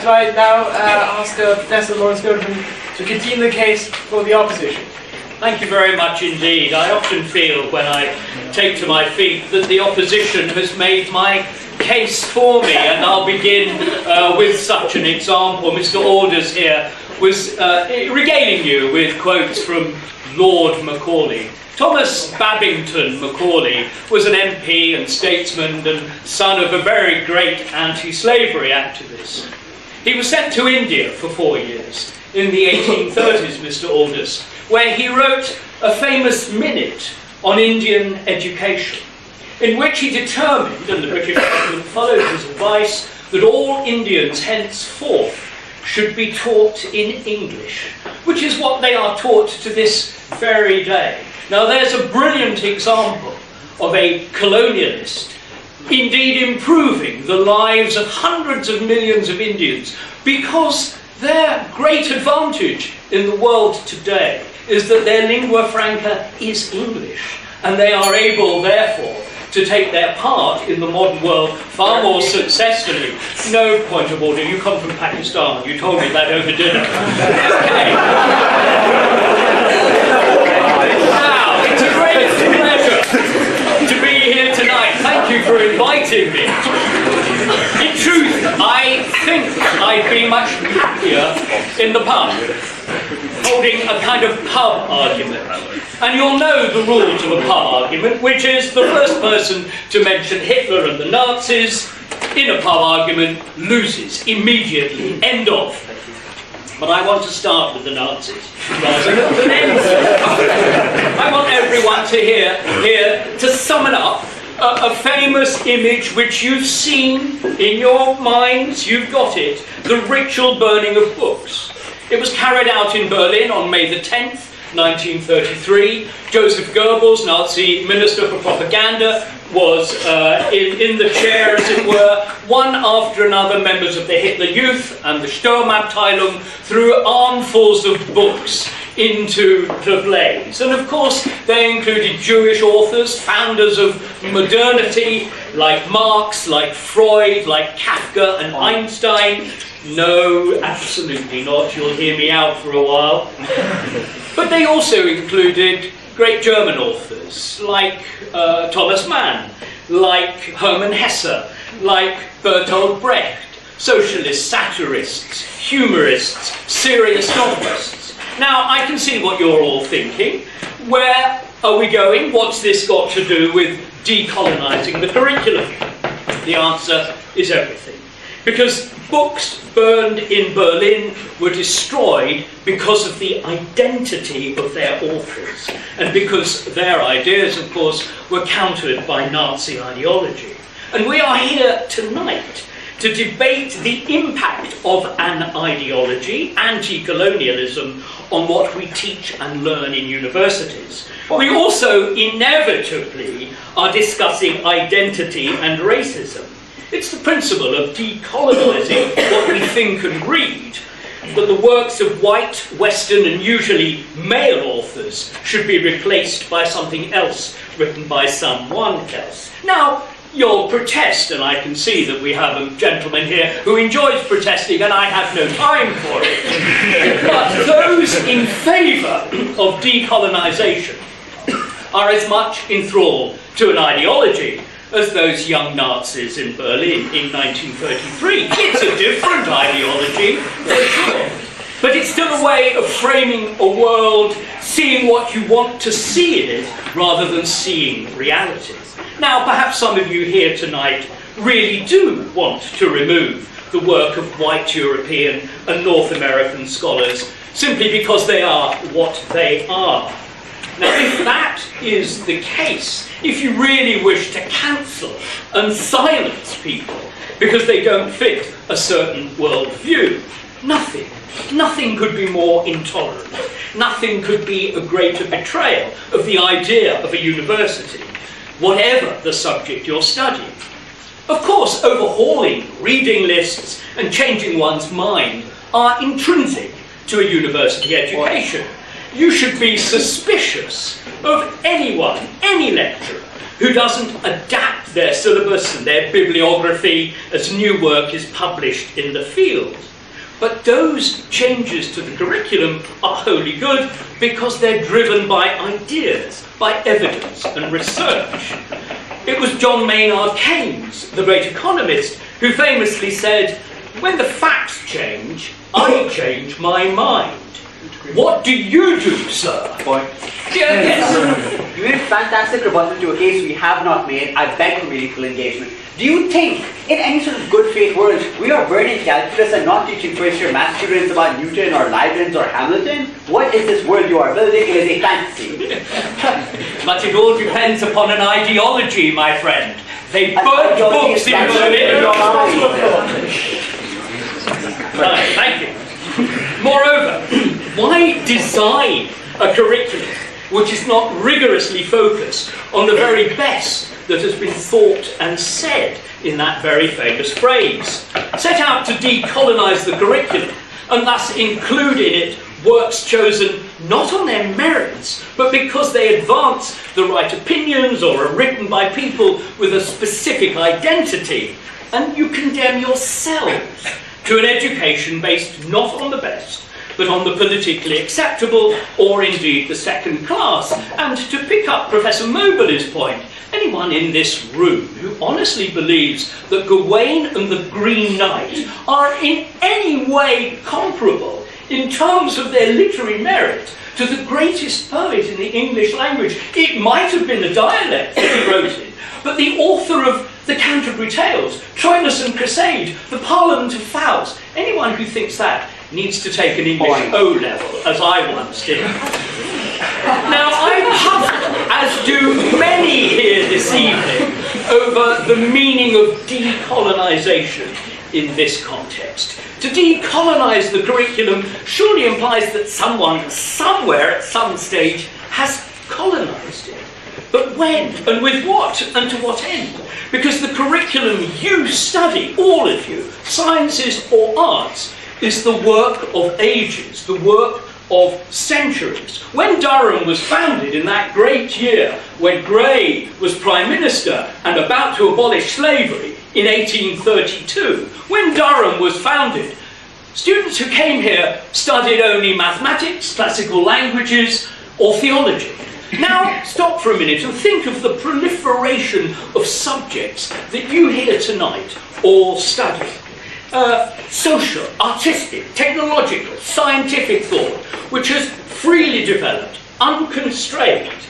do I now ask Professor Lawrence Goldman to continue the case for the opposition? Thank you very much indeed. I often feel when I take to my feet that the opposition has made my case for me, and I'll begin with such an example. Mr. Alders here was regaling you with quotes from Lord Macaulay. Thomas Babington Macaulay was an MP and statesman and son of a very great anti-slavery activist. He was sent to India for 4 years in the 1830s, Mr. Alders, where he wrote a famous minute on Indian education, in which he determined, and the British government followed his advice, that all Indians henceforth should be taught in English, which is what they are taught to this very day. Now there's a brilliant example of a colonialist indeed improving the lives of hundreds of millions of Indians, because their great advantage in the world today is that their lingua franca is English, and they are able, therefore, to take their part in the modern world far more successfully. No point of order. You come from Pakistan. You told me that over dinner. Okay. Now, it's a great pleasure to be here tonight. Thank you for inviting me. In truth, I think I'd be much happier in the pub, holding a kind of pub argument. And you'll know the rules of a pub argument, which is the first person to mention Hitler and the Nazis in a pub argument loses immediately. End of. But I want to start with the Nazis rather than end. I want everyone to hear to sum it up, a famous image which you've seen in your minds, you've got it, the ritual burning of books. It was carried out in Berlin on May the 10th, 1933. Joseph Goebbels, Nazi Minister for Propaganda, was in the chair, as it were. One after another, members of the Hitler Youth and the Sturmabteilung threw armfuls of books into the blaze. And of course, they included Jewish authors, founders of modernity, like Marx, like Freud, like Kafka and Einstein. No, absolutely not. You'll hear me out for a while. But they also included great German authors like Thomas Mann, like Hermann Hesse, like Bertolt Brecht, socialist satirists, humorists, serious novelists. Now, I can see what you're all thinking. Where are we going? What's this got to do with decolonising the curriculum? The answer is everything. Because books burned in Berlin were destroyed because of the identity of their authors, and because their ideas, of course, were countered by Nazi ideology. And we are here tonight to debate the impact of an ideology, anti-colonialism, on what we teach and learn in universities. We also inevitably are discussing identity and racism. It's the principle of decolonising what we think and read, that the works of white, Western and usually male authors should be replaced by something else written by someone else. Now, you'll protest, and I can see that we have a gentleman here who enjoys protesting, and I have no time for it. But those in favour of decolonisation are as much enthralled to an ideology as those young Nazis in Berlin in 1933. It's a different ideology, for sure. But it's still a way of framing a world, seeing what you want to see in it, rather than seeing reality. Now, perhaps some of you here tonight really do want to remove the work of white European and North American scholars simply because they are what they are. Now, if that is the case, if you really wish to cancel and silence people because they don't fit a certain worldview, nothing could be more intolerant. Nothing could be a greater betrayal of the idea of a university, whatever the subject you're studying. Of course, overhauling reading lists and changing one's mind are intrinsic to a university education. You should be suspicious of anyone, any lecturer, who doesn't adapt their syllabus and their bibliography as new work is published in the field. But those changes to the curriculum are wholly good because they're driven by ideas, by evidence and research. It was John Maynard Keynes, the great economist, who famously said, "When the facts change, I change my mind." What do you do, sir? Point. Yes. You made a fantastic rebuttal to a case we have not made. I beg for meaningful engagement. Do you think, in any sort of good faith world, we are burning calculus and not teaching first-year math students about Newton or Leibniz or Hamilton? What is this world you are building? It is a fantasy. But it all depends upon an ideology, my friend. They burnt books in Berlin. Right, thank you. Moreover, why design a curriculum which is not rigorously focused on the very best that has been thought and said in that very famous phrase? Set out to decolonise the curriculum and thus include in it works chosen not on their merits, but because they advance the right opinions or are written by people with a specific identity, and you condemn yourselves to an education based not on the best, but on the politically acceptable, or indeed the second class. And to pick up Professor Moberly's point, anyone in this room who honestly believes that Gawain and the Green Knight are in any way comparable in terms of their literary merit to the greatest poet in the English language, it might have been the dialect that he wrote in, but the author of the Canterbury Tales, Troilus and Cressade, the Parliament of Fowls, anyone who thinks that needs to take an English O-level, as I once did. Now, I'm puzzled, as do many here this evening, over the meaning of decolonisation in this context. To decolonise the curriculum surely implies that someone, somewhere, at some stage, has colonised it. But when, and with what, and to what end? Because the curriculum you study, all of you, sciences or arts, is the work of ages, the work of centuries. When Durham was founded in that great year, when Grey was Prime Minister and about to abolish slavery in 1832, when Durham was founded, students who came here studied only mathematics, classical languages, or theology. Now, stop for a minute and think of the proliferation of subjects that you here tonight all study. Social, artistic, technological, scientific thought, which has freely developed, unconstrained.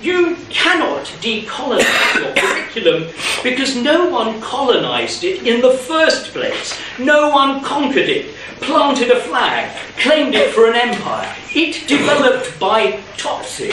You cannot decolonise your curriculum because no one colonised it in the first place. No one conquered it, planted a flag, claimed it for an empire. It developed by topsy.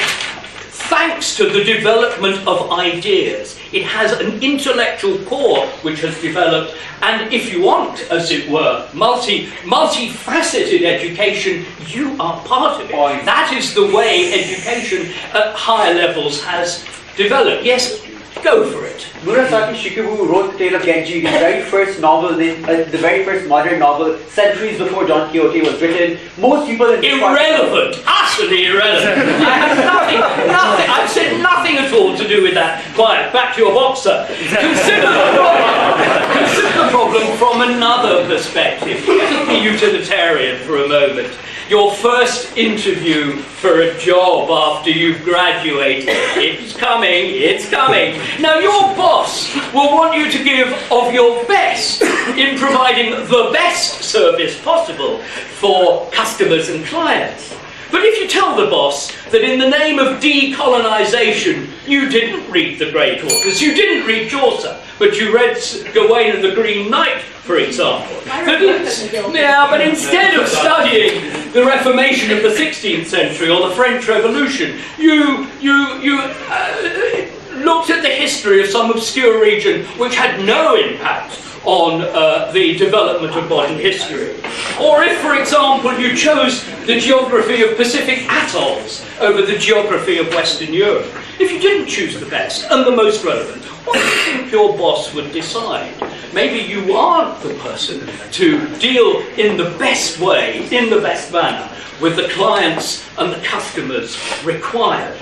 Thanks to the development of ideas, it has an intellectual core which has developed, and if you want, as it were, multifaceted education, you are part of it. That is the way education at higher levels has developed. Yes, go for it. Murasaki Shikibu wrote The Tale of Genji, the very first novel, the very first modern novel, centuries before Don Quixote was written. Most people in irrelevant, utterly irrelevant. I have nothing, I've said nothing at all to do with that. Quiet, back to your boxer. Consider the problem from another perspective. Be utilitarian for a moment. Your first interview for a job after you've graduated. It's coming, it's coming. Now your boss will want you to give of your best in providing the best service possible for customers and clients. But if you tell the boss that in the name of decolonisation you didn't read the great authors, you didn't read Chaucer, but you read Gawain and the Green Knight, for example. But instead of studying the Reformation of the 16th century or the French Revolution, you looked at the history of some obscure region which had no impact on the development of modern history. Or if, for example, you chose the geography of Pacific atolls over the geography of Western Europe, if you didn't choose the best and the most relevant, what do you think your boss would decide? Maybe you aren't the person to deal in the best way, in the best manner, with the clients and the customers required.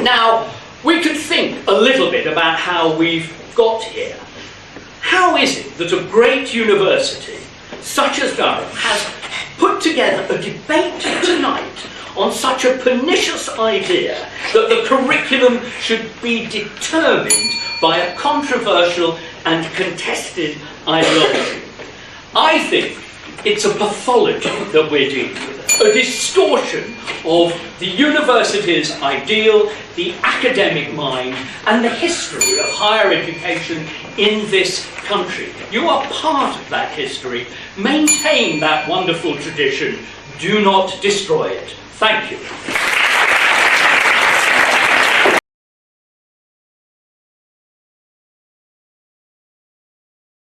Now, we could think a little bit about how we've got here. How is it that a great university such as Durham has put together a debate tonight on such a pernicious idea that the curriculum should be determined by a controversial and contested ideology. I think it's a pathology that we're dealing with, a distortion of the university's ideal, the academic mind, and the history of higher education in this country. You are part of that history. Maintain that wonderful tradition. Do not destroy it. Thank you.